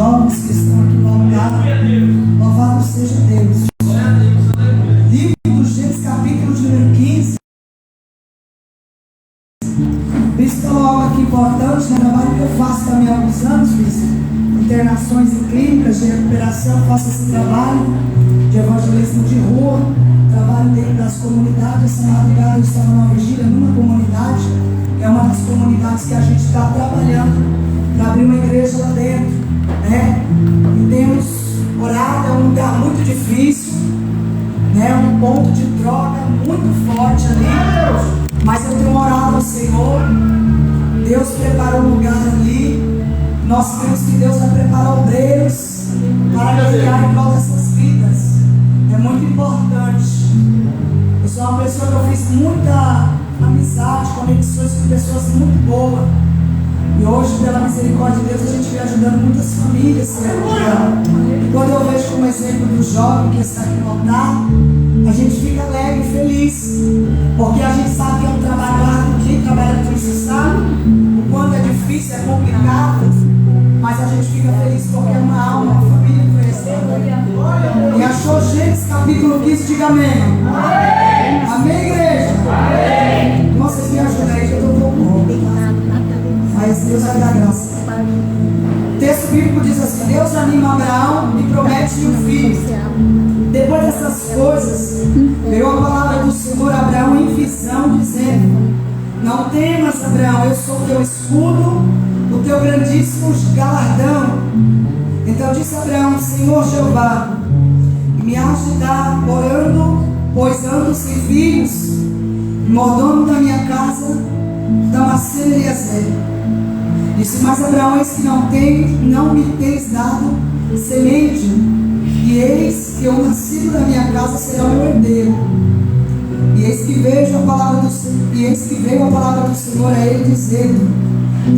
jovens que estão aqui no altar. Louvado seja Deus. Livro do Gênesis, capítulo de número 15. Bispo, é algo aqui importante, né? Trabalho que eu faço também há alguns anos, Bispo. Internações em clínicas de recuperação, faço esse trabalho de evangelismo de rua, trabalho dentro das comunidades. Essa madrugada eu estava numa vigília numa comunidade, é uma das comunidades que a gente está trabalhando para abrir uma igreja lá dentro, né? E temos orado, é um lugar muito difícil, né? Um ponto de droga muito forte ali, mas eu tenho orado ao Senhor. Deus preparou um lugar ali. Nós cremos que Deus vai preparar obreiros para guerrear em prol dessas vidas. É muito importante. Eu sou uma pessoa que eu fiz muita amizade, conexões com pessoas muito boas. E hoje, pela misericórdia de Deus, a gente vem ajudando muitas famílias. E quando eu vejo como exemplo do jovem que está aqui no altar, a gente fica alegre e feliz. Porque a gente sabe que é um trabalho árduo, quem trabalha com isso sabe o quanto é difícil, é complicado. Mas a gente fica feliz porque é uma alma, uma família conhecida. E achou Gênesis capítulo 15, diga amém. Amém, amém, igreja? Amém. Vocês me ajudam aí que eu estou um pouco rouco, tá? Mas Deus vai dar graça. O texto bíblico diz assim: Deus anima Abraão e promete-lhe um filho. Depois dessas coisas, veio a palavra do Senhor a Abraão em visão, dizendo: Não temas, Abraão, eu sou o teu escudo, o teu grandíssimo galardão. Então disse Abraão: Senhor Jeová, me has de dar, orando, pois ando sem filhos, e mordomo da minha casa, Damasceno Eliezer. Disse mais Abraão: eis que não me tens dado semente, e eis que o nascido da minha casa será o meu herdeiro. E eis que veio a palavra do Senhor a ele, dizendo: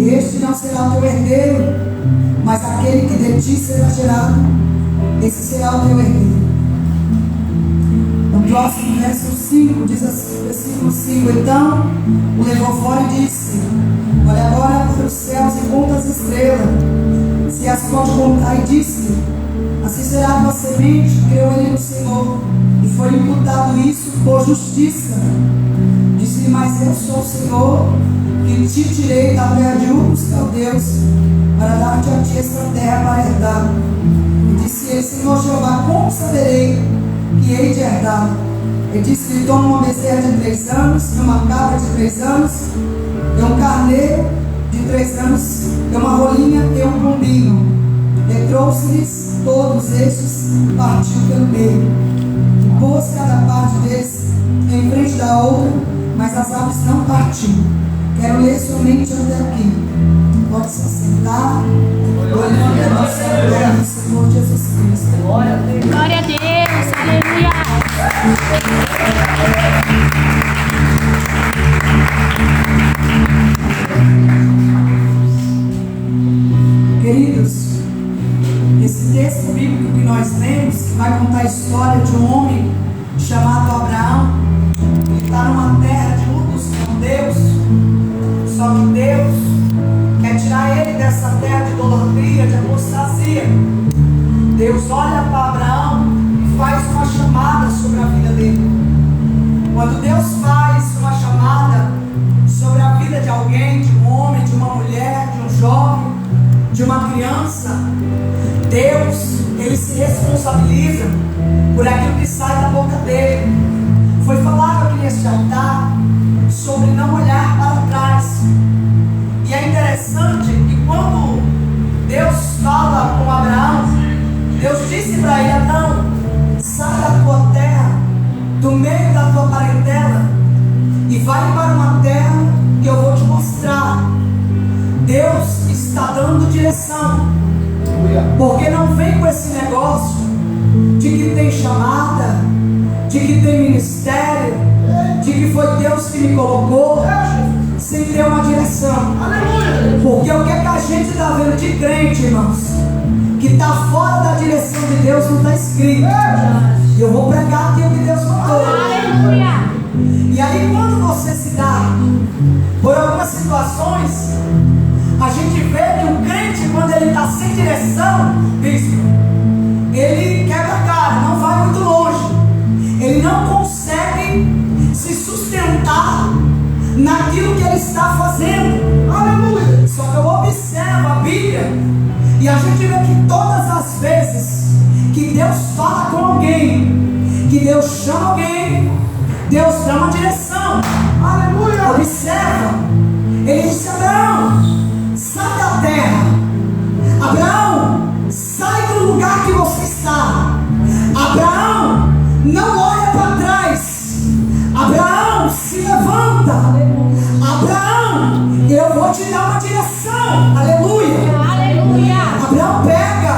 Este não será o teu herdeiro, mas aquele que de ti será gerado, esse será o teu herdeiro. No próximo verso 5, diz assim, versículo 5: Então o levou fora e disse: Olha agora para os céus e conta as estrelas, se as pode contar. E disse: Assim será a tua semente. Creu ele no Senhor, e foi imputado isso por justiça. Disse-lhe: Mas eu sou o Senhor, que te tirei da terra de Ur dos Caldeus, para dar-te a ti esta terra para herdar. E disse ele: Senhor Jeová, como saberei que hei de herdar? Ele disse-lhe: Toma uma bezerra de 3 anos, e uma cabra de 3 anos, e um carneiro de 3 anos, e uma rolinha e um pombinho. E trouxe-lhes todos estes, partiu pelo meio, e pôs cada parte deles em frente da outra, mas as aves não partiu. Quero ler somente até aqui. Pode se assentar. Glória a nossa do Senhor Jesus Cristo. Glória a Deus. Aleluia. Queridos, esse texto bíblico que nós lemos, que vai contar a história de um homem chamado Abraão. Ele está numa terra de Ur dos Caldeus. Só que Deus quer tirar ele dessa terra de idolatria, de apostasia. Deus olha para Abraão e faz uma chamada sobre a vida dele. Quando Deus faz uma chamada sobre a vida de alguém, de um homem, de uma mulher, de um jovem, de uma criança, Deus, ele se responsabiliza por aquilo que sai da boca dele. Foi falado aqui neste altar sobre não olhar para trás. E é interessante que quando Deus fala com Abraão, Deus disse para ele: Abraão, sai da tua terra, do meio da tua parentela, e vai para uma terra que eu vou te mostrar. Deus está dando direção, porque não vem com esse negócio de que tem chamada, de que tem ministério, de que foi Deus que me colocou, sem ter uma direção. Porque o que é que a gente está vendo de crente, irmãos, que está fora da direção de Deus, não está escrito. E eu vou pregar aqui o que Deus mandou. E aí quando você se dá por algumas situações, A gente vê que o crente, quando ele está sem direção, ele quebra a cara, não vai muito longe. Ele não consegue se sustentar naquilo que ele está fazendo. Aleluia! Só que eu observo a Bíblia e a gente vê que todas as vezes que Deus fala com alguém, que Deus chama alguém, Deus dá uma direção. Aleluia! Observa, ele disse: Abraão, sai da terra. Abraão, sai do lugar que você está. Abraão, não olha para trás. Abraão, se levanta. Abraão, eu vou te dar uma direção. Aleluia. Aleluia. Abraão pega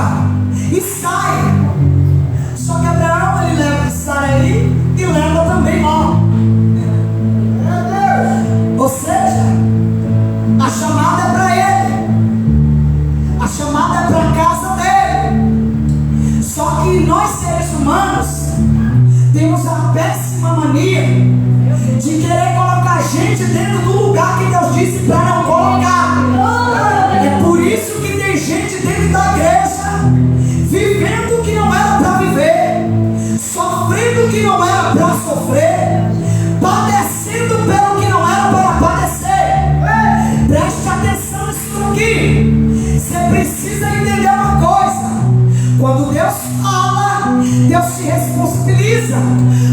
e sai. Só que Abraão, ele leva Saraí e leva também Ló. Ou seja, a chamada é para ele, a chamada é para a casa dele. Só que nós, seres humanos, temos a péssima mania de querer colocar gente dentro do lugar que Deus disse para não colocar. É por isso que tem gente dentro da igreja vivendo o que não era para viver, sofrendo o que não era para sofrer, padecendo pelo que não era para padecer. Preste atenção nisso aqui. Você precisa entender uma coisa: quando Deus fala, Deus se responsabiliza.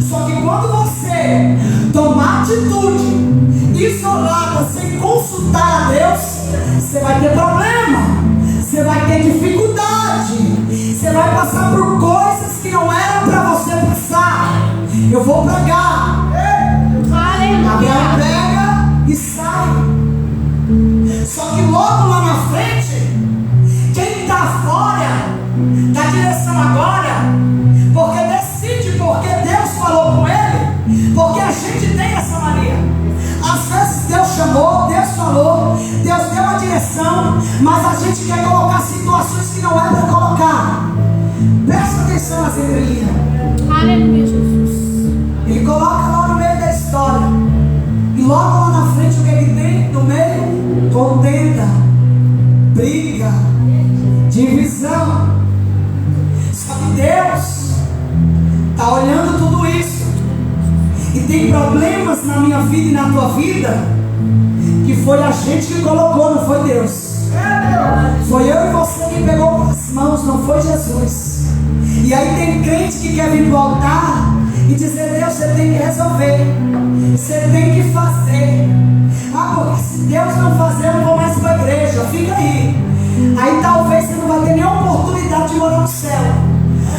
Só que quando você tomar atitude isolada, sem consultar a Deus, você vai ter problema, você vai ter dificuldade, você vai passar por coisas que não eram para você passar. Eu vou pregar. Abraão pega e sai. Só que logo lá na frente, quem está fora da direção agora, porque decide, porque Deus falou com ele, porque a gente tem essa mania. Às vezes Deus chamou, Deus falou, Deus deu a direção, mas a gente quer colocar situações que não é para colocar. Presta atenção nas entrelinhas. Aleluia, Jesus. Ele coloca lá no meio da história, e logo lá na frente o que ele tem no meio? Contenda, briga, divisão. Só que Deus está olhando tudo isso, e tem problemas na minha vida e na tua vida que foi a gente que colocou, não foi Deus. Foi eu e você que pegou com as mãos, não foi Jesus. E aí tem crente que quer vir pro altar e dizer: Deus, você tem que resolver, você tem que fazer. Ah, porque se Deus não fazer, eu não vou mais para a igreja. Fica aí. Aí talvez você não vai ter nem oportunidade de morar no céu.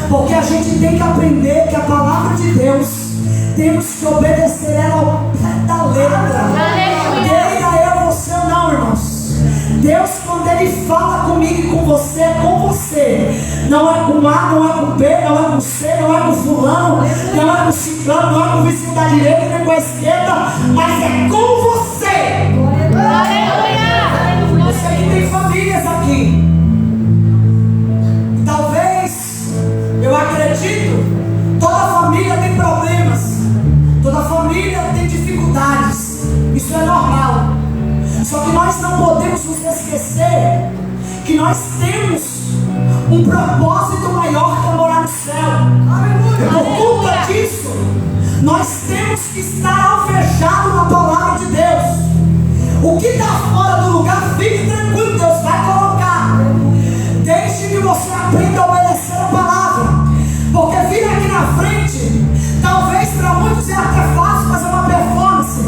Porque a gente tem que aprender que a palavra de Deus, temos que obedecer ela ao pé da letra. Queira eu, você ou não, irmãos. Deus, quando Ele fala comigo e com você, é com você. Não é com A, não é com B, não é com C, não é com fulano, não é com ciclano, não é com o vizinho da direita, nem com a esquerda, mas é com você. Aleluia! Você que tem famílias aqui. Talvez, eu acredito, toda família tem problemas, toda família tem dificuldades. Isso é normal. Só que nós não podemos nos esquecer que nós temos um propósito maior que é morar no céu. E por conta disso, nós temos que estar alvejados na palavra de Deus. O que está fora do lugar, fique tranquilo, Deus vai colocar. Deixe que você aprenda a obedecer a palavra. Porque vir aqui na frente, talvez para muitos é até fácil fazer uma performance.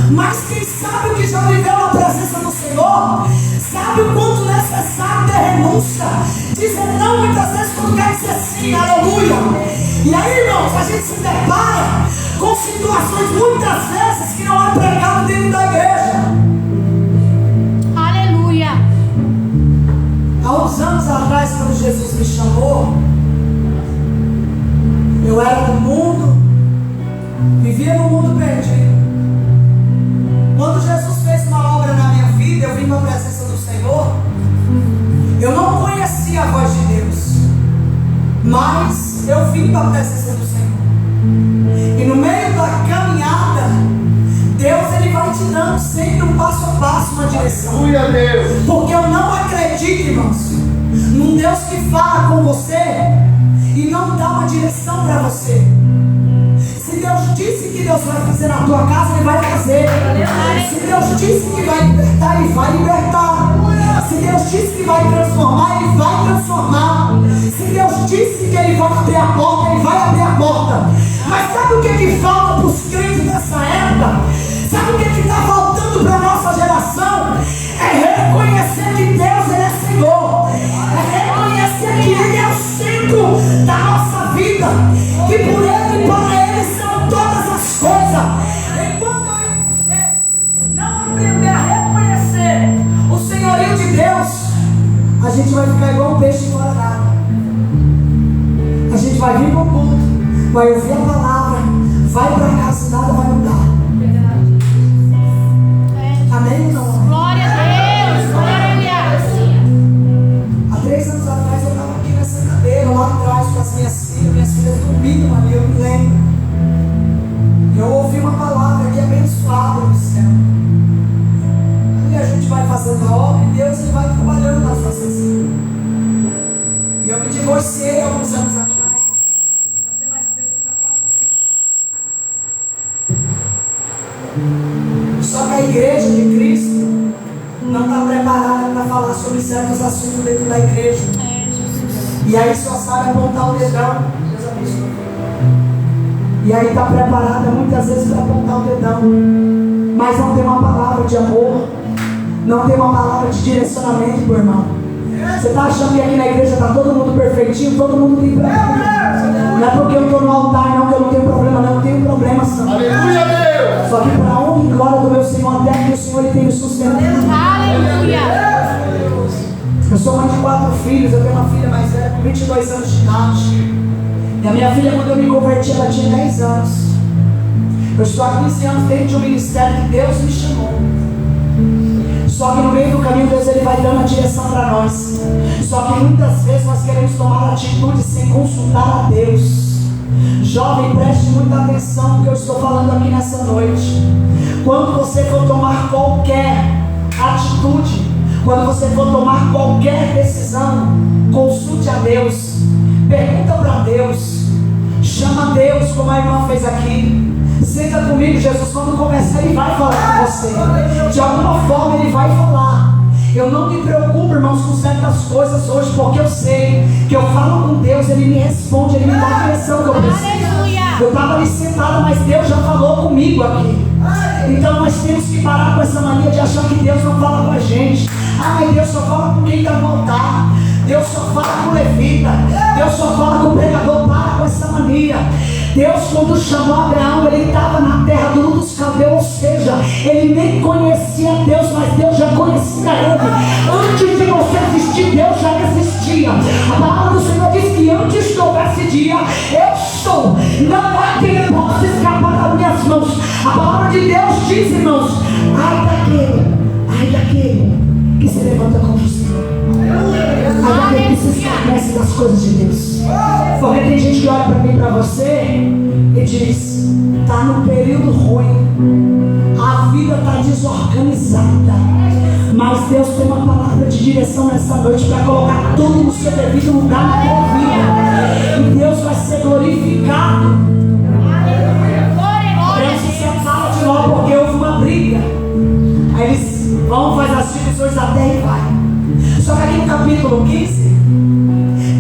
Mas quem sabe o que já viveu na presença do Senhor, sabe o quanto necessário ter renúncia, dizer não muitas vezes quando quer dizer sim, aleluia. E aí, irmãos, a gente se depara com situações muitas vezes que não é pregado dentro da igreja. Aleluia. Há uns anos atrás, quando Jesus me chamou, eu era do mundo, vivia no mundo perdido. Quando Jesus fez uma obra na minha vida, eu vim para a presença do Senhor, eu não conhecia a voz de Deus, mas eu vim para a presença do Senhor. E no meio da caminhada, Deus ele vai te dando sempre um passo a passo, uma direção. Aleluia, Deus. Porque eu não acredito, irmãos, num Deus que fala com você e não dá uma direção para você. Se Deus disse que Deus vai fazer na tua casa, Ele vai fazer. Se Deus disse que vai libertar, Ele vai libertar. Se Deus disse que vai transformar, Ele vai transformar. Se Deus disse que Ele vai abrir a porta, Ele vai abrir a porta. Mas sabe o que falta para os crentes nessa época? Sabe o que está faltando para a nossa geração? É reconhecer que Deus Ele é Senhor. É reconhecer que Ele é o centro da nossa vida. Que por Ele e para Ele são todas as coisas. Enquanto eu e você não aprender a reconhecer o senhorio de Deus, a gente vai ficar igual um peixe fora d'água. A gente vai vir para o culto, vai ouvir a palavra, vai para casa e nada vai mudar. Amém ou não? Glória a Deus, glória. Há 3 anos atrás eu estava aqui nessa cadeira, lá atrás com as minhas filhas dormindo ali, eu me lembro. E eu ouvi uma palavra que é abençoada no céu. E a gente vai fazendo a obra e Deus ele vai trabalhando nas nossas vidas. E eu me divorciei alguns anos atrás. Para ser mais preciso, há 4 anos. Só que a igreja de Cristo não está preparada para falar sobre certos assuntos dentro da igreja. E aí só sabe apontar o dedão. Deus abençoe. E aí está preparada muitas vezes para apontar o dedão. Mas não tem uma palavra de amor. Não tem uma palavra de direcionamento, meu irmão. Você está achando que aqui na igreja está todo mundo perfeitinho? Todo mundo tem problema. Não é porque eu estou no altar, não, que eu não tenho problema, não. Eu tenho problema, Senhor. Aleluia, Deus. Só que para a honra e glória do meu Senhor, até que o Senhor ele tem me sustentado. Aleluia. Eu sou mãe de 4 filhos, eu tenho uma filha mais velha com 22 anos de idade. E a minha filha, quando eu me converti, ela tinha 10 anos. Eu estou há 15 anos dentro de um ministério que Deus me chamou. Só que no meio do caminho Deus ele vai dando a direção para nós. Só que muitas vezes nós queremos tomar atitude sem consultar a Deus. Jovem, preste muita atenção no que eu estou falando aqui nessa noite. Quando você for tomar qualquer atitude, quando você for tomar qualquer decisão, consulte a Deus, pergunta para Deus, chama Deus, como a irmã fez aqui. Senta comigo, Jesus, quando começar ele vai falar com você. De alguma forma ele vai falar. Eu não me preocupo, irmãos, com certas coisas hoje, porque eu sei que eu falo com Deus, Ele me responde, Ele me dá a direção que eu preciso. Eu estava ali sentado, mas Deus já falou comigo aqui. Então nós temos que parar com essa mania de achar que Deus não fala com a gente. Ah, mas Deus só fala com quem está no altar. Deus só fala com o levita. Deus só fala com o pregador. Para com essa mania. Deus, quando chamou Abraão, ele estava na terra do Ur dos Caldeus, ou seja, ele nem conhecia Deus, mas Deus já conhecia ele. Antes de você existir, Deus já existia. A palavra do Senhor diz que antes que houvesse dia, eu sou. Não há quem possa escapar das minhas mãos. A palavra de Deus diz, irmãos, ai daquele que se levanta contra o Senhor. Ai daquele que se esquece das coisas de Deus. Porque tem gente que olha para mim e para você e diz: está num período ruim, a vida está desorganizada, mas Deus tem uma palavra de direção nessa noite para colocar tudo no seu devido lugar na tua vida, e Deus vai ser glorificado. Deus se separa de Ló porque houve uma briga. Aí eles vão, faz as divisões da terra e vai. Só que aqui no capítulo 15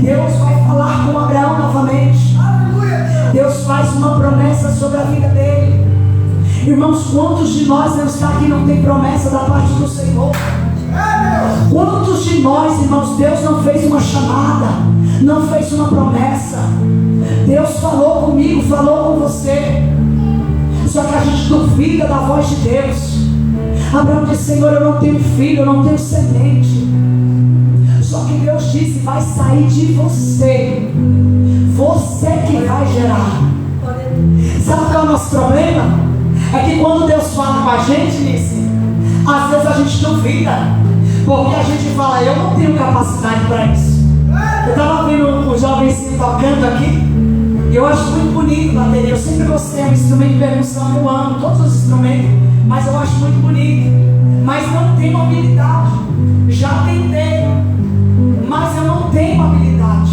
Deus vai falar com Abraão novamente. Deus faz uma promessa sobre a vida dele. Irmãos, quantos de nós não está aqui não tem promessa da parte do Senhor? Quantos de nós, irmãos, Deus não fez uma chamada, não fez uma promessa? Deus falou comigo, falou com você, só que a gente duvida da voz de Deus. Abraão disse: Senhor, eu não tenho filho, eu não tenho semente. Só que Deus disse: vai sair de você. Você que vai gerar. Sabe qual é o nosso problema? É que quando Deus fala com a gente, Nice, às vezes a gente duvida. Porque a gente fala: eu não tenho capacidade para isso. Eu estava vendo um jovenzinho tocando aqui. E eu acho muito bonito a bateria. Eu sempre gostei, é um instrumento de percussão, eu amo todos os instrumentos. mas eu acho muito bonito, mas não tenho habilidade. Já tentei, mas eu não tenho habilidade.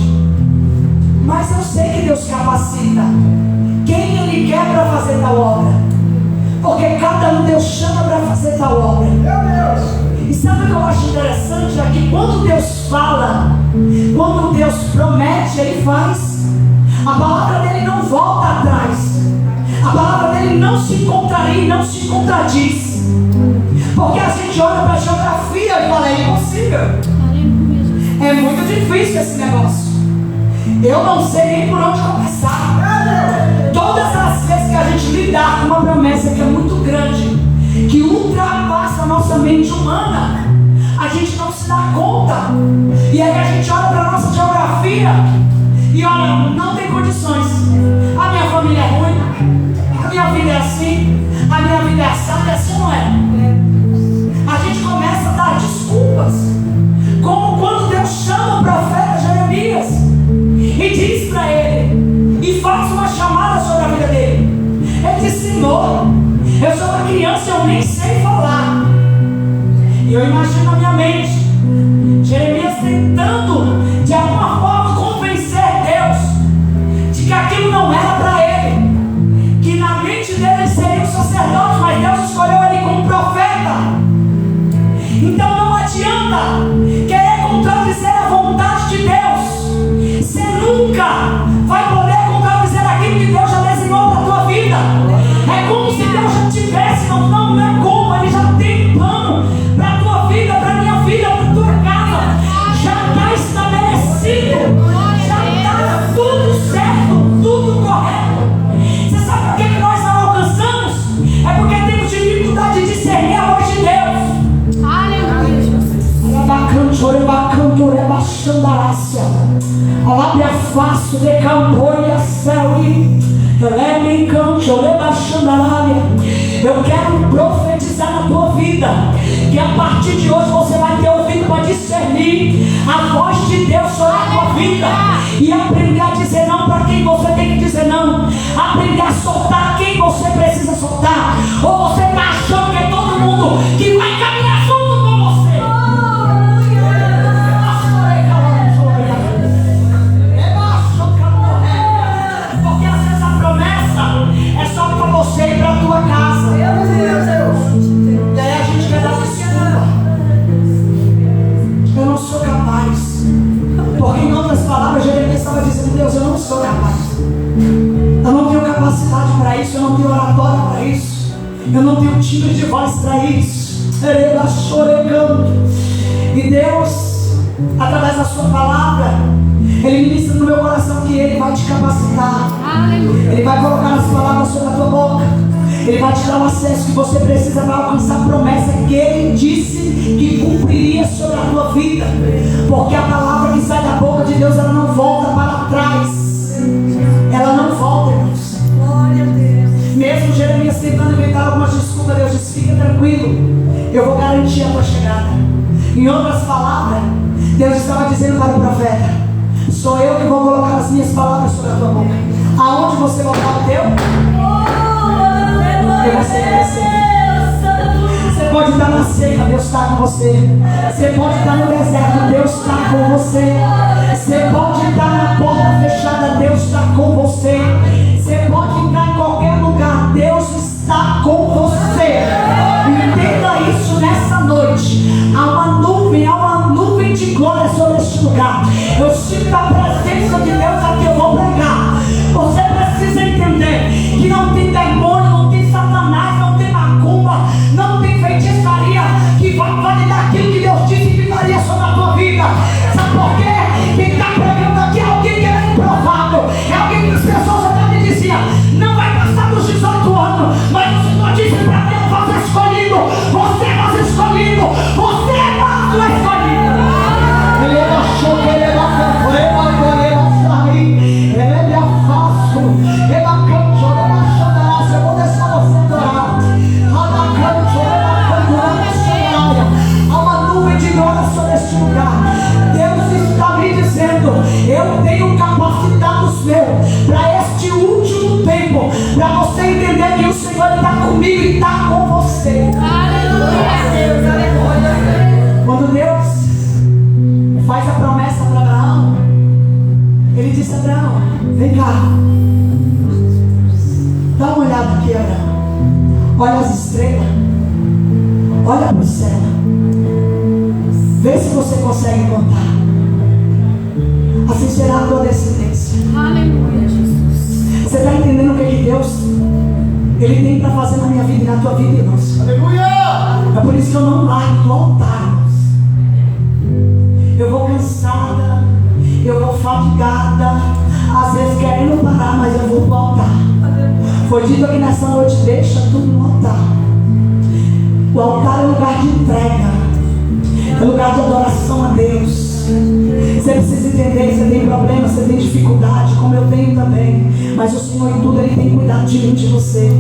Mas eu sei que Deus capacita quem Ele quer para fazer tal obra, porque cada um Deus chama para fazer tal obra. E sabe o que eu acho interessante? É que quando Deus fala, quando Deus promete, Ele faz. A palavra dele não volta atrás. A palavra dele não se contraria, não se contradiz. Porque a gente olha para a geografia e fala, é impossível. É muito difícil esse negócio. Eu não sei nem por onde começar. Todas as vezes que a gente lidar com uma promessa que é muito grande, que ultrapassa a nossa mente humana, a gente não se dá conta. E aí a gente olha para a nossa geografia e olha, não tem condições. A minha família é ruim, a minha vida é assim, a minha vida é assada, é assim, não é? A gente começa a dar desculpas, como quando Deus chama o profeta Jeremias e diz para ele, e faz uma chamada sobre a vida dele. Ele diz, Senhor, eu sou uma criança, eu nem sei falar. E eu imagino na minha mente Jeremias tentando de alguma forma convencer Deus de que aquilo não era para ele, que na mente dele ele seria um sacerdote, mas Deus escolheu ele como profeta. Então não adianta querer contradizer a vontade de Deus. Você nunca vai poder contradizer aquilo que Deus já desenhou para a tua vida. É como se Deus já tivesse, não é como, Ele já tem um plano para a tua vida, para a minha vida, para a tua casa. Já está estabelecido, já está tudo certo, tudo correto. Você sabe por que nós não alcançamos? É porque temos dificuldade de discernir a voz de Deus. Aleluia. Alábia fácil de campanha céu e eu quero profetizar na tua vida que a partir de hoje você vai ter ouvido para discernir a voz de Deus sobre a tua vida e aprender a dizer não para quem você tem que dizer não, aprender a soltar quem você precisa soltar. Ou você está achando que é todo mundo que vai caminhar junto com você? Porque às vezes a promessa é só para você e para a tua casa. E aí a gente quer dar desculpa. Eu não sou capaz. Porque em outras palavras, Jeremias estava dizendo, Deus, eu não sou capaz. Eu não tenho capacidade para isso, eu não tenho oratória para isso, eu não tenho timbre de voz para isso. E Deus, através da sua palavra, Ele ministra no meu coração que Ele vai te capacitar. Ele vai colocar as palavras sobre a tua boca. Ele vai te dar o acesso que você precisa para alcançar a promessa que Ele disse que cumpriria sobre a tua vida. Porque a palavra que sai da boca de Deus, ela não volta para trás. Ela não volta, irmãos. Glória a Deus. Mesmo Jeremias tentando inventar algumas desculpas, Deus disse, fica tranquilo, eu vou garantir a tua chegada. Em outras palavras, Deus estava dizendo para o profeta, sou eu que vou colocar as minhas palavras sobre a tua boca. Aonde você botar o teu, eu vou ser você. Você pode estar na seca, Deus está com você. Você pode estar no deserto, Deus está com você. Você pode estar na porta fechada, Deus está com você. Você pode entrar em qualquer lugar, Deus está com você. Entenda isso nessa noite. Há uma nuvem de glória sobre este lugar. Eu sinto a presença de Deus aqui, eu vou pregar. Você precisa entender que não tem demônio, não tem satanás, não tem macumba, não tem feitiçaria que vai validar aquilo que Deus disse que faria sobre a tua vida. Sabe por quê? Quem está pregando aqui é alguém que é improvável, é alguém que as pessoas até me diziam, não vai passar dos 18 anos, mas o Senhor disse para mim, eu vou ser escolhido, você vai ser escolhido, você é mais o escolhido. Ele achou que ele era eu tenho capacitado os meus para este último tempo, para você entender que o o Senhor está comigo e está com você. Quando Deus faz a promessa para Abraão, Ele disse a Abraão: vem cá, dá uma olhada aqui, Abraão. Olha as estrelas, olha para o céu, vê se você consegue contar. Assim será a tua descendência. Aleluia, Jesus. Você está entendendo o que Deus Ele tem para fazer na minha vida e na tua vida, irmãos? Aleluia! É por isso que eu não largo do altar, irmãos. Eu vou cansada, eu vou fatigada, às vezes querendo parar, mas eu vou para o altar. Foi dito aqui nessa noite: deixa tudo no altar. O altar é lugar de entrega, é lugar de adoração a Deus. Você precisa entender que você tem problema, você tem dificuldade, como eu tenho também. Mas o Senhor em tudo Ele tem cuidado de mim, de você.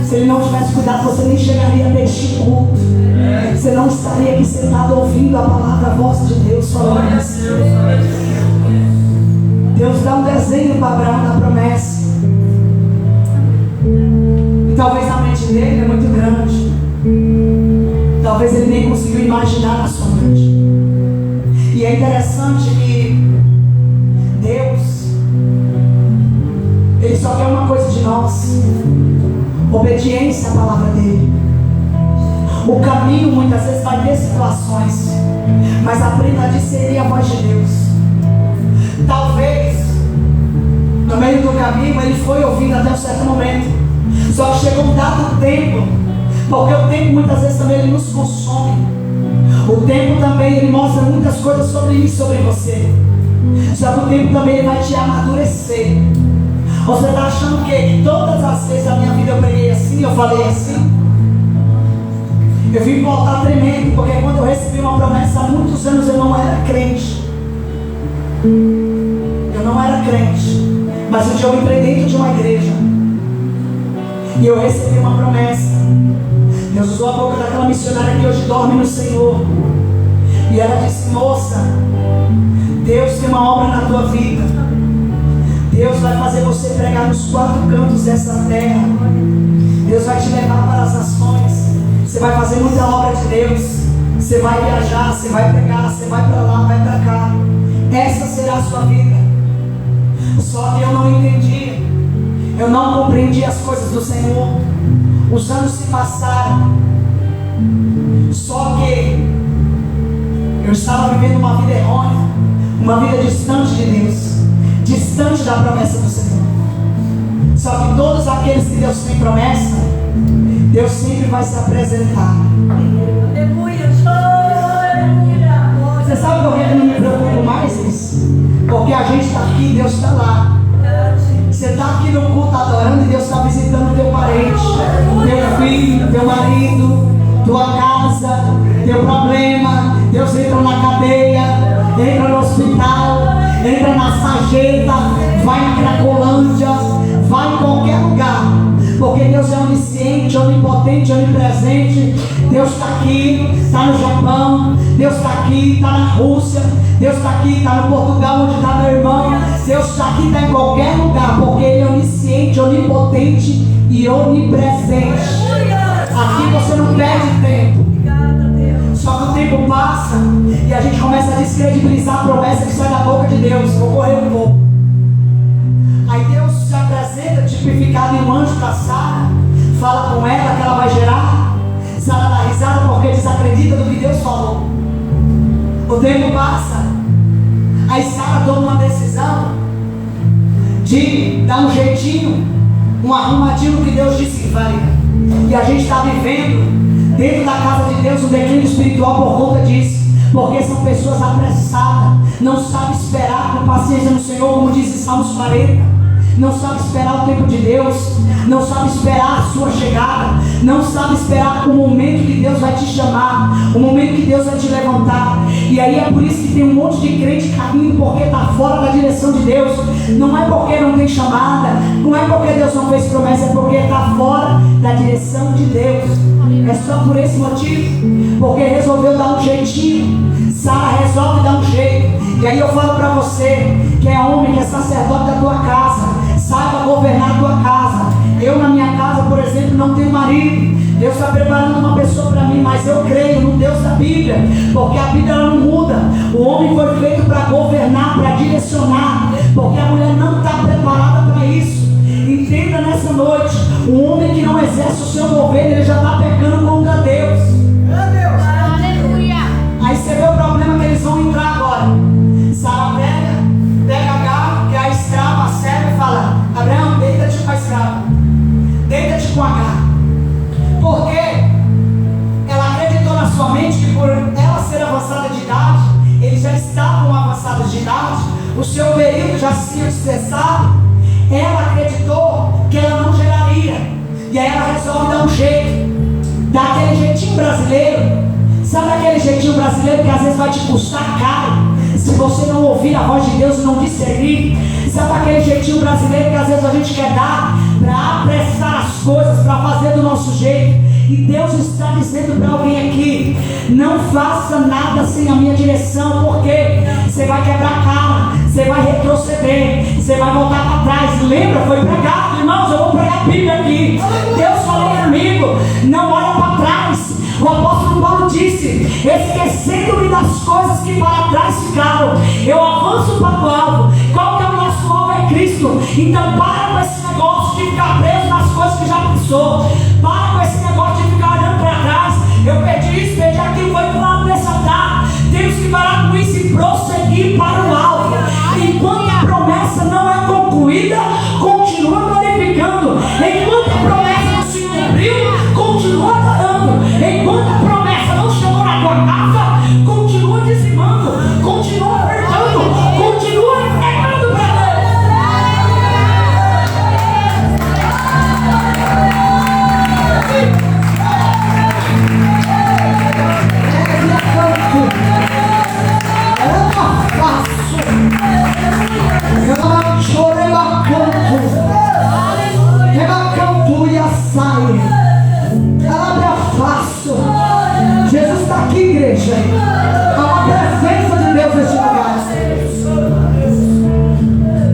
Se Ele não tivesse cuidado, você nem chegaria neste culto. Você não estaria aqui sentado ouvindo a palavra, a voz de Deus falando assim. Deus dá um desenho para Abraão da promessa. E talvez a mente dele é muito grande. Talvez ele nem conseguiu imaginar na sua mente. E é interessante que Deus, Ele só quer uma coisa de nós: obediência à palavra dEle. O caminho muitas vezes vai ter situações, mas aprenda a discernir a voz de Deus. Talvez no meio do caminho Ele foi ouvindo até um certo momento, só que chegou um dado tempo, porque o tempo muitas vezes também ele nos consome. O tempo também ele mostra muitas coisas sobre mim e sobre você. Só que o tempo também ele vai te amadurecer. Você está achando que todas as vezes da minha vida eu preguei assim, eu falei assim? Eu vim voltar tremendo, porque quando eu recebi uma promessa há muitos anos eu não era crente. Eu não era crente. Mas um dia eu entrei dentro de uma igreja e eu recebi uma promessa. Deus usou a boca daquela missionária que hoje dorme no Senhor. E ela disse: moça, Deus tem uma obra na tua vida. Deus vai fazer você pregar nos 4 cantos dessa terra. Deus vai te levar para as nações. Você vai fazer muita obra de Deus. Você vai viajar, você vai pregar, você vai para lá, vai para cá. Essa será a sua vida. Só que eu não entendi. Eu não compreendi as coisas do Senhor. Os anos se passaram. Só que eu estava vivendo uma vida errônea, uma vida distante de Deus, distante da promessa do Senhor. Só que todos aqueles que Deus tem promessa, Deus sempre vai se apresentar. Você sabe por que eu não me preocupo mais isso? Porque a gente está aqui e Deus está lá. Você está aqui no culto adorando e Deus está visitando teu parente, teu filho, teu marido, tua casa, teu problema. Deus entra na cadeia, entra no hospital, entra na sarjeta, vai na Cracolândia, vai em qualquer lugar. Porque Deus é onisciente, onipotente, onipresente. Deus está aqui, está no Japão. Deus está aqui, está na Rússia. Deus está aqui, está no Portugal, onde está meu irmão. Deus está aqui, está em qualquer lugar, porque Ele é onisciente, onipotente e onipresente. Aqui você não perde tempo. Só que o tempo passa e a gente começa a descredibilizar a promessa que sai da boca de Deus. Vou correr um pouco. Aí Deus se apresenta tipificado em um anjo para Sara, fala com ela que ela vai gerar. Sara dá risada porque desacredita do que Deus falou. O tempo passa. Aí Sara toma uma decisão de dar um jeitinho, um arrumadinho no que Deus disse que faria. E a gente está vivendo dentro da casa de Deus um declínio espiritual por conta disso. Porque são pessoas apressadas, não sabem esperar com paciência no Senhor, como diz em Salmos 40. Não sabe esperar o tempo de Deus, não sabe esperar a sua chegada, não sabe esperar o momento que Deus vai te chamar, o momento que Deus vai te levantar. E aí é por isso que tem um monte de crente caindo, porque está fora da direção de Deus. Não é porque não tem chamada, não é porque Deus não fez promessa, é porque está fora da direção de Deus. É só por esse motivo, porque resolveu dar um jeitinho. Sara resolve dar um jeito. E aí eu falo para você que é homem, que é sacerdote da tua casa, saiba governar a tua casa. Eu na minha casa por exemplo, não tenho marido. Deus está preparando uma pessoa para mim, mas eu creio no Deus da Bíblia, porque a Bíblia ela não muda. O homem foi feito para governar, para direcionar, porque a mulher não está preparada para isso. Entenda nessa noite, um homem que não exerce o seu governo, ele já está pecando contra Deus. Aleluia. Aí você vê o problema que eles vão entrar agora. Sara pega Agar, que é a escrava, a serva, e fala: Abraão, deita-te com a escrava, deita-te com Agar. Porque ela acreditou na sua mente que por ela ser avançada de idade, eles já estavam avançados de idade, o seu período já se tinha cessado. Ela acreditou que ela não geraria, e aí ela resolve dar um jeito, daquele jeitinho brasileiro. Sabe aquele jeitinho brasileiro que às vezes vai te custar caro, se você não ouvir a voz de Deus e não discernir? Sabe aquele jeitinho brasileiro que às vezes a gente quer dar para apressar as coisas, para fazer do nosso jeito? E Deus está dizendo para alguém aqui: não faça nada sem a minha direção, porque você vai quebrar a cara, você vai retroceder, você vai voltar para trás. Lembra? Foi pregado, irmãos, eu vou pregar a Bíblia aqui. Deus falou comigo: não olha para trás. O apóstolo Paulo disse: esquecendo-me das coisas que para trás ficaram, eu avanço para o alvo. Qual que é o nosso alvo? É Cristo. Então para com esse negócio de ficar preso nas coisas que já pensou. Para com esse negócio de ficar olhando para trás. Eu perdi isso, perdi aquilo, foi falado nessa tarde. Temos que parar com isso e prosseguir para o alvo. Enquanto a promessa não é concluída, continua glorificando. Enquanto a promessa não se cumpriu, continua adorando. Enquanto a promessa não chegou na tua casa, continua dizimando, continua ofertando, continua entregando para Jesus está aqui, igreja. Há uma presença de Deus neste lugar.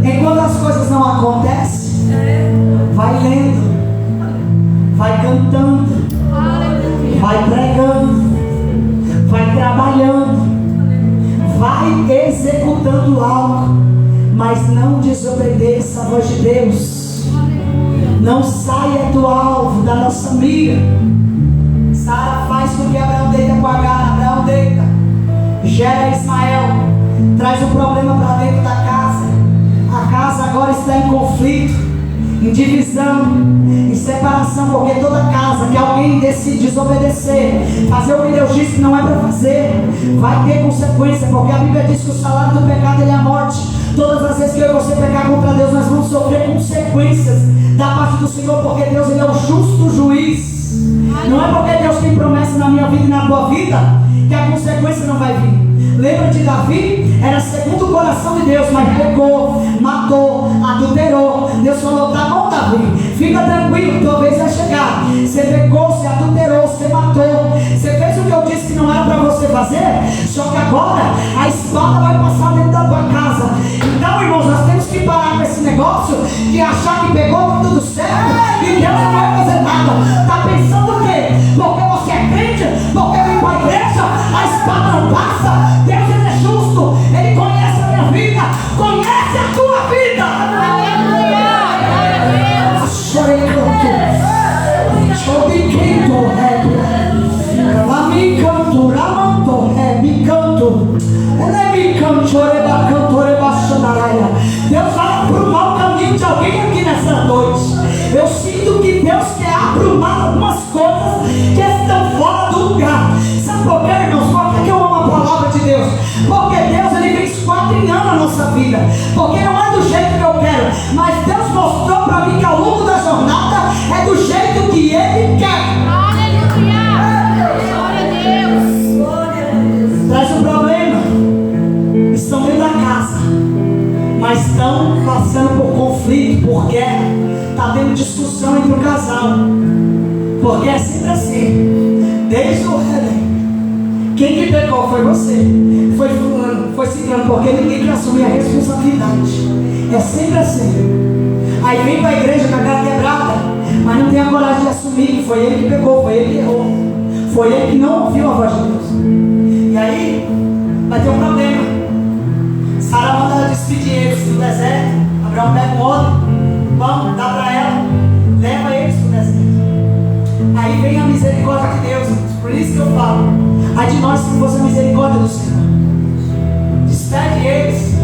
Enquanto as coisas não acontecem, vai lendo, vai cantando, vai pregando, vai trabalhando, vai executando algo, mas não desobedeça a voz de Deus. Não saia do alvo da nossa amiga. Sara faz com que Abraão deita com Agar. Abraão deita, gera Ismael, traz o problema para dentro da casa. A casa agora está em conflito, em divisão, em separação, porque toda casa que alguém decide desobedecer, fazer o que Deus disse que não é para fazer, vai ter consequência, porque a Bíblia diz que o salário do pecado ele é a morte. Todas as vezes que eu e você pecar contra Deus, nós vamos sofrer consequências da parte do Senhor, porque Deus ele é o justo juiz. Não é porque Deus tem promessa na minha vida e na tua vida que a consequência não vai vir. Lembra de Davi? Era segundo o coração de Deus, mas pecou, matou, adulterou. Deus falou: tá bom, Davi, fica tranquilo, tua vez vai chegar. Você pecou, você adulterou, você matou, você fez o que eu disse que não era para você fazer. Só que agora a espada vai passar dentro da tua casa. Então, irmãos, nós temos que parar com esse negócio de achar que pegou, tá tudo certo e Deus não vai fazer nada. Tá pensando o quê? Porque você é crente, porque vem para a igreja, a espada não passa. Deus ele é justo, ele conhece a minha vida, conhece a tua vida. Deus vai aprumar o caminho de alguém aqui nessa noite. Eu sinto que Deus quer aprumar algumas coisas que estão fora do lugar. Sabe por quê, irmãos? Por que eu amo a palavra de Deus? Porque Deus ele vem esquadrinhando a nossa vida. Porque não é do jeito que eu quero, mas Deus mostrou para mim que ao longo da jornada é do jeito que Ele quer. Aleluia! Glória a Deus! Traz um problema. Estão dentro da casa, mas estão passando por conflito, por guerra. Está tendo discussão entre o casal. Porque é sempre assim. Desde o Éden. Quem que pecou foi você. Foi fulano, foi ciclano, porque ninguém quer assumir a responsabilidade. É sempre assim. Aí vem para a igreja com a cara quebrada, mas não tem a coragem de assumir que foi ele que pecou, foi ele que errou, foi ele que não ouviu a voz de Deus. E aí vai ter um problema. Sara manda despedir eles do deserto. Abraão pega um outro, vamos, dá para ela, leva eles para o deserto. Aí vem a misericórdia de Deus. Por isso que eu falo, ai de nós se fosse a misericórdia do Senhor. Despede eles.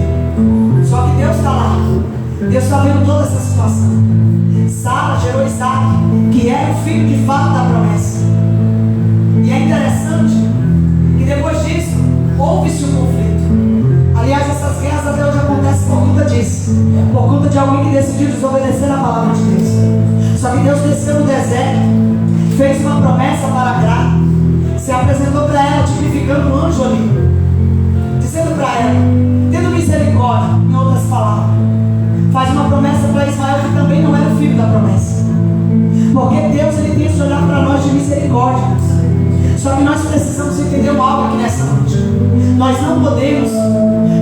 Só que Deus está lá. Deus está vendo toda essa situação. Sara gerou Isaac, que era o filho de fato da promessa. E é interessante que depois disso houve-se um conflito. Aliás, essas guerras até hoje acontecem por conta disso, por conta de alguém que decidiu desobedecer a palavra de Deus. Só que Deus desceu no deserto, fez uma promessa para Agar, se apresentou para ela, tipificando um anjo ali, dizendo para ela, tendo misericórdia, em outras palavras, faz uma promessa para Ismael, que também não era o filho da promessa. Porque Deus, ele tem que olhar para nós de misericórdia. Só que nós precisamos entender algo aqui nessa noite. Nós não podemos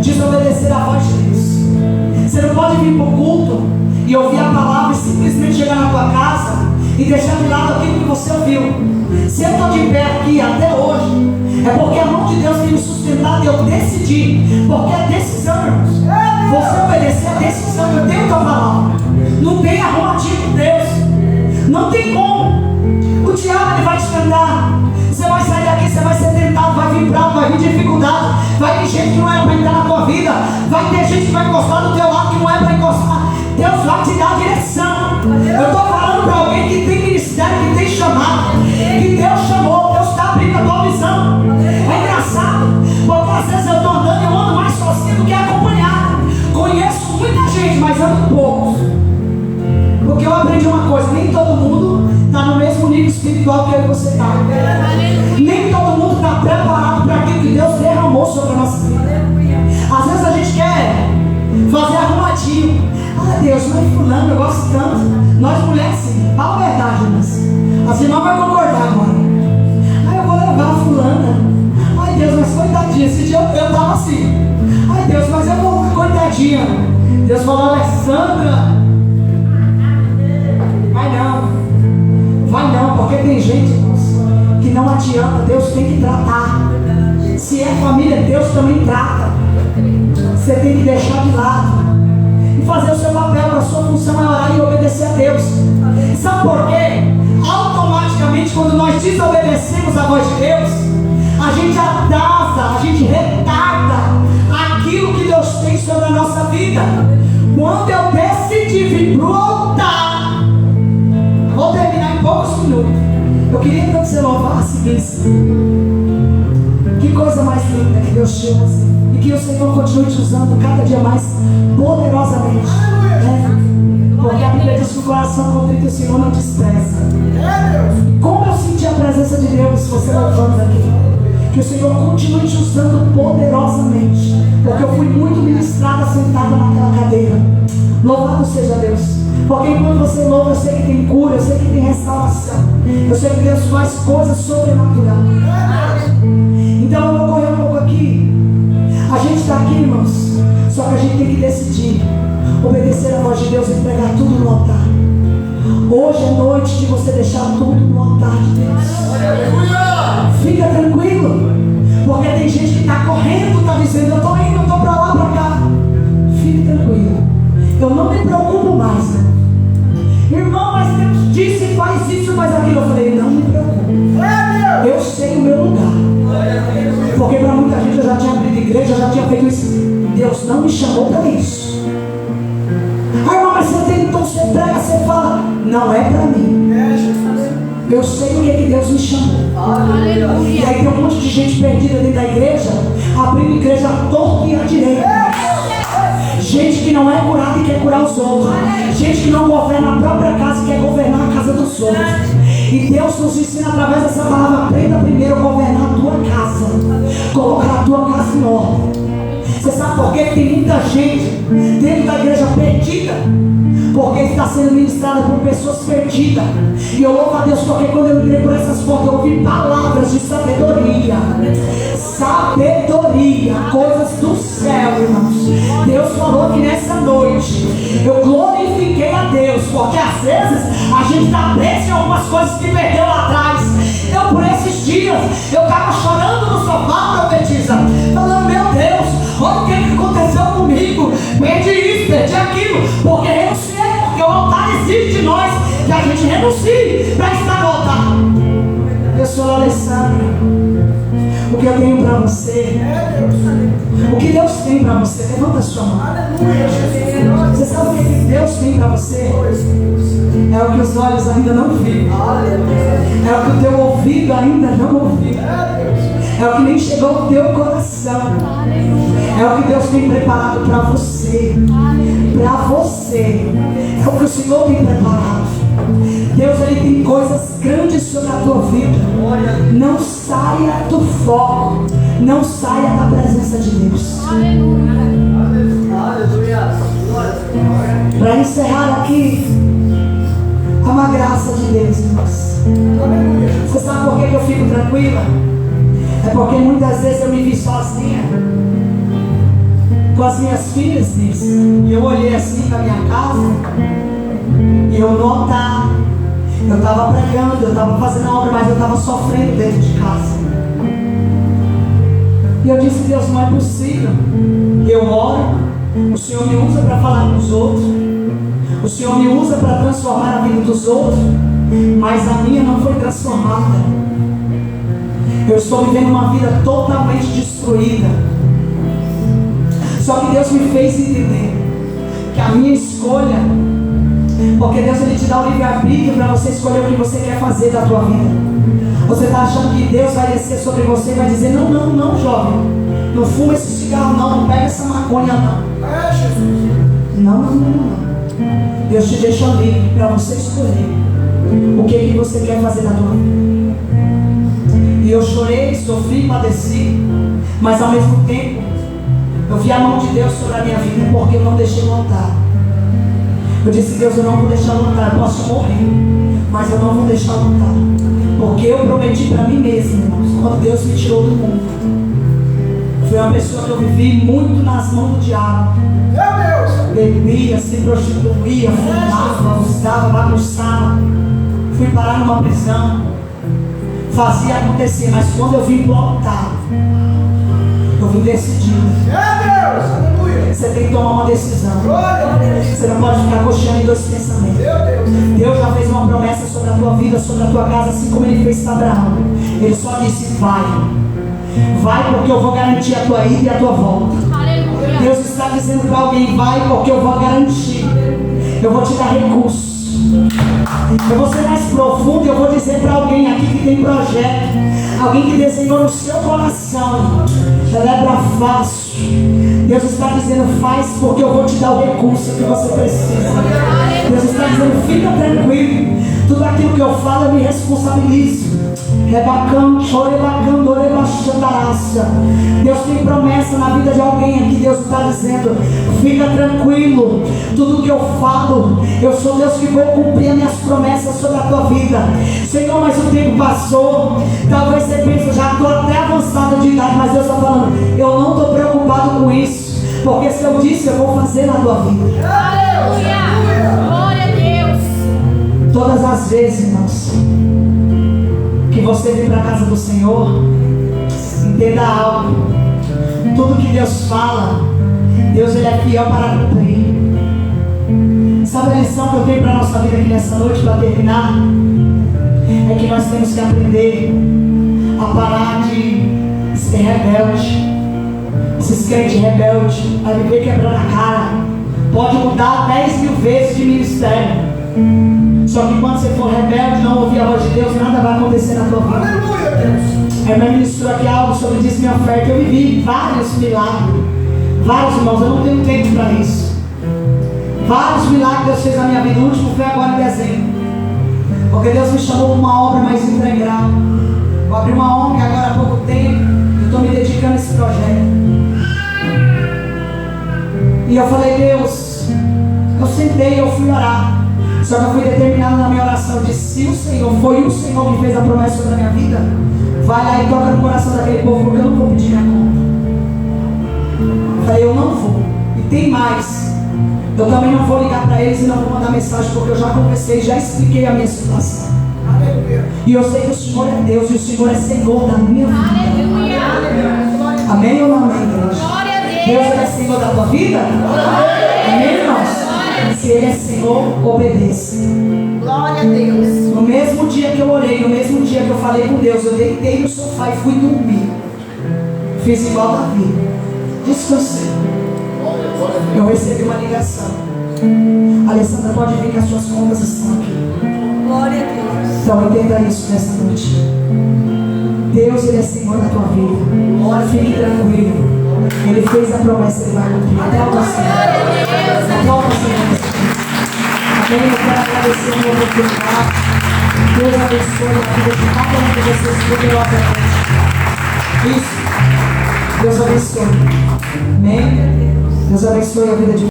desobedecer a voz de Deus. Você não pode vir para o culto e ouvir a palavra e simplesmente chegar na tua casa e deixar de lado aquilo que você ouviu. Se eu estou de pé aqui até hoje, é porque a mão de Deus tem me sustentado e eu decidi. Porque a decisão, irmãos, você obedecer a decisão que eu tenho tua palavra. Não tem arrumativo com Deus. Não tem como. O diabo, ele vai te tentar. Você vai sair daqui, você vai ser tentado, vai vir prato, vai vir dificuldade, vai ter gente que não é para entrar na tua vida, vai ter gente que vai encostar do teu lado que não é para encostar. Deus vai te dar a direção. Eu estou falando para alguém que tem ministério, que tem chamado, que Deus chamou, Deus está abrindo a tua visão. É engraçado, porque às vezes eu estou andando e eu ando mais sozinho do que acompanhado. Conheço muita gente, mas ando com poucos. Porque eu aprendi uma coisa, nem todo mundo está no mesmo nível espiritual que eu e você está. Nem todo mundo está preparado para aquilo que Deus derramou sobre a nossa vida. Às vezes a gente quer fazer arrumadinho. Ah, Deus, mas fulano, eu gosto tanto. Nós mulheres, sim, fala a verdade, mas as irmãs vão concordar agora. Ah, eu vou levar a fulana. Ai, Deus, mas coitadinha, esse dia eu estava assim. Ai, Deus, mas eu vou, coitadinha. Deus falou, Alessandra, vai não, porque tem gente, irmãos, que não adianta, Deus tem que tratar. Se é família, Deus também trata. Você tem que deixar de lado e fazer o seu papel. A sua função é orar e obedecer a Deus. Sabe por quê? Automaticamente, quando nós desobedecemos a voz de Deus, a gente atrasa, a gente retarda aquilo que Deus tem sobre a nossa vida. Quando eu decidi vir para o altar, vou terminar em poucos minutos. Eu queria tanto que você louvasse isso. Que coisa mais linda que Deus te usa. E que o Senhor continue te usando cada dia mais poderosamente. Porque a Bíblia diz que o coração contrito o Senhor não despreza. Como eu senti a presença de Deus, você louvando aqui. Que o Senhor continue te usando poderosamente. Porque eu fui muito ministrada sentada naquela cadeira. Louvado seja Deus. Porque enquanto você louva, eu sei que tem cura, eu sei que tem restauração. Eu sei que Deus faz coisas sobrenaturais. Então eu vou correr um pouco aqui. A gente está aqui, irmãos. Só que a gente tem que decidir obedecer a voz de Deus e entregar tudo no altar. Hoje é noite de você deixar tudo no altar de Deus. Fica tranquilo. Porque tem gente que está correndo, está dizendo, eu estou indo, eu estou para lá, para cá. Fique tranquilo. Eu não me preocupo mais. Irmão, mas Deus disse, faz isso, faz aquilo. Eu falei, não me preocupe. Eu sei o meu lugar. Porque para muita gente eu já tinha abrido igreja, eu já tinha feito isso. Deus não me chamou para isso. Ah, irmão, mas você tentou, você prega, você fala. Não é para mim. Eu sei o que é que Deus me chamou. E aí tem um monte de gente perdida dentro da igreja, abrindo igreja à torta e à direita. Gente que não é curada e quer curar os outros. Gente que não governa a própria casa e quer governar a casa dos outros. E Deus nos ensina através dessa palavra: aprenda primeiro a governar a tua casa, colocar a tua casa em ordem. Você sabe por que tem muita gente dentro da igreja perdida? Porque está sendo ministrada por pessoas perdidas. E eu louvo a Deus porque quando eu entrei por essas portas eu ouvi palavras de sabedoria. sabedoria, coisas do céu, irmãos. Deus falou que nessa noite eu glorifiquei a Deus, porque às vezes a gente está preso em algumas coisas que perdeu lá atrás. Eu, por esses dias, eu estava chorando no sofá, profetiza, falando: meu Deus, olha o que aconteceu comigo, perdi isso, perdi aquilo, porque renunciei, porque o altar exige de nós que a gente renuncie para estar no altar. Eu sou Alessandra. O que eu tenho para você, o que Deus tem para você, levanta a sua mão. Você sabe o que Deus tem para você? É o que os olhos ainda não viram, é o que o teu ouvido ainda não ouviu, é o que nem chegou ao teu coração, é o que Deus tem preparado para você, é o que o Senhor tem preparado. Deus, Ele tem coisas grandes sobre a tua vida. Não saia do foco, não saia da presença de Deus. Para encerrar aqui, é uma graça de Deus, irmãos. Você sabe por que eu fico tranquila? É porque muitas vezes eu me vi sozinha com as minhas filhas, e eu olhei assim para minha casa e eu no altar, eu estava pregando, eu estava fazendo a obra, mas eu estava sofrendo dentro de casa. E eu disse: Deus, não é possível. Eu oro, o Senhor me usa para falar com os outros, o Senhor me usa para transformar a vida dos outros, mas a minha não foi transformada. Eu estou vivendo uma vida totalmente destruída. Só que Deus me fez entender que a minha escolha, porque Deus, Ele te dá o livre-arbítrio para você escolher o que você quer fazer da tua vida. Você está achando que Deus vai descer sobre você e vai dizer: não, não, não, jovem, não fuma esse cigarro, não pega essa maconha, não. Não, não, não, não. Deus te deixa livre para você escolher o que você quer fazer da tua vida. E eu chorei, sofri, padeci, mas ao mesmo tempo eu vi a mão de Deus sobre a minha vida, porque eu não deixei o altar. Eu disse: Deus, eu não vou deixar o altar. Eu posso morrer, mas eu não vou deixar o altar, porque eu prometi para mim mesmo, irmãos, quando Deus me tirou do mundo. Foi uma pessoa que eu vivi muito nas mãos do diabo. Bebia, se prostituía, fumava, usava, bagunçava. Fui parar numa prisão, fazia acontecer, mas quando eu vim pro altar, eu vim decidido. Você tem que tomar uma decisão. Você não pode ficar cocheando em dois pensamentos. Deus já fez uma promessa sobre a tua vida, sobre a tua casa, assim como Ele fez para Abraão. Ele só disse: vai. Vai, porque eu vou garantir a tua ida e a tua volta. Deus está dizendo para alguém: vai, porque eu vou garantir. Eu vou te dar recursos. Eu vou ser mais profundo e eu vou dizer para alguém aqui que tem projeto, alguém que desenhou no seu coração, celebra fácil. Deus está dizendo: faz, porque eu vou te dar o recurso que você precisa. Deus está dizendo: fica tranquilo, tudo aquilo que eu falo eu me responsabilizo. Deus tem promessa na vida de alguém aqui. Deus está dizendo: fica tranquilo, tudo que eu falo, eu sou Deus que vou cumprir as minhas promessas sobre a tua vida. Senhor, mas o tempo passou, talvez você pense: já estou até avançado de idade, mas Deus está falando: eu não estou preocupado com isso, porque se eu disse, eu vou fazer na tua vida. Aleluia! Glória a Deus! Todas as vezes, irmãos, que você vem para a casa do Senhor, entenda algo: tudo que Deus fala, Deus, Ele é fiel para cumprir. Sabe a lição que eu tenho para a nossa vida aqui nessa noite, para terminar? É que nós temos que aprender a parar de ser rebelde. Esses crentes rebeldes, a viver quebrando a cara. Pode mudar 10 mil vezes de ministério, só que quando você for rebelde, não ouvir a voz de Deus, nada vai acontecer na tua vida. Aleluia, Deus. A irmã ministrou aqui algo sobre dízimo e oferta. Eu vivi vários milagres, vários, irmãos, eu não tenho tempo para isso. Vários milagres Deus fez na minha vida. O último foi agora em dezembro, porque Deus me chamou para uma obra mais integral. Vou abrir uma ONG agora há pouco tempo, eu estou me dedicando a esse projeto. E eu falei: Deus, eu sentei, eu fui orar. Só que eu fui determinado na minha oração. Eu disse: se o Senhor, foi o Senhor que fez a promessa sobre a minha vida, Vai lá e toca no coração daquele povo, porque eu não vou pedir minha conta. Eu falei, eu não vou. E tem mais. Eu também não vou ligar para eles e não vou mandar mensagem, porque eu já conversei, já expliquei a minha situação. E eu sei que o Senhor é Deus e o Senhor é Senhor da minha vida. Aleluia. Amém ou não amém, igreja? Glória a Deus. Deus é Senhor da tua vida? Amém, irmãos? Se Ele é Senhor, obedeça. Glória a Deus. No mesmo dia que eu orei, no mesmo dia que eu falei com Deus, eu deitei no sofá e fui dormir. Fiz igual Davi. Descansei. Eu recebi uma ligação. Alessandra, pode vir que as suas contas estão aqui. Glória a Deus. Então entenda isso nessa noite. Deus, Ele é Senhor da tua vida. Fique tranquilo. Ele fez a promessa, Ele vai cumprir. Aplauda o Senhor. Aplauda o Senhor. Amém. Eu quero agradecer a minha oportunidade. Deus abençoe a vida de cada um de vocês poderosamente. Isso. Deus abençoe. Amém. Deus abençoe a vida de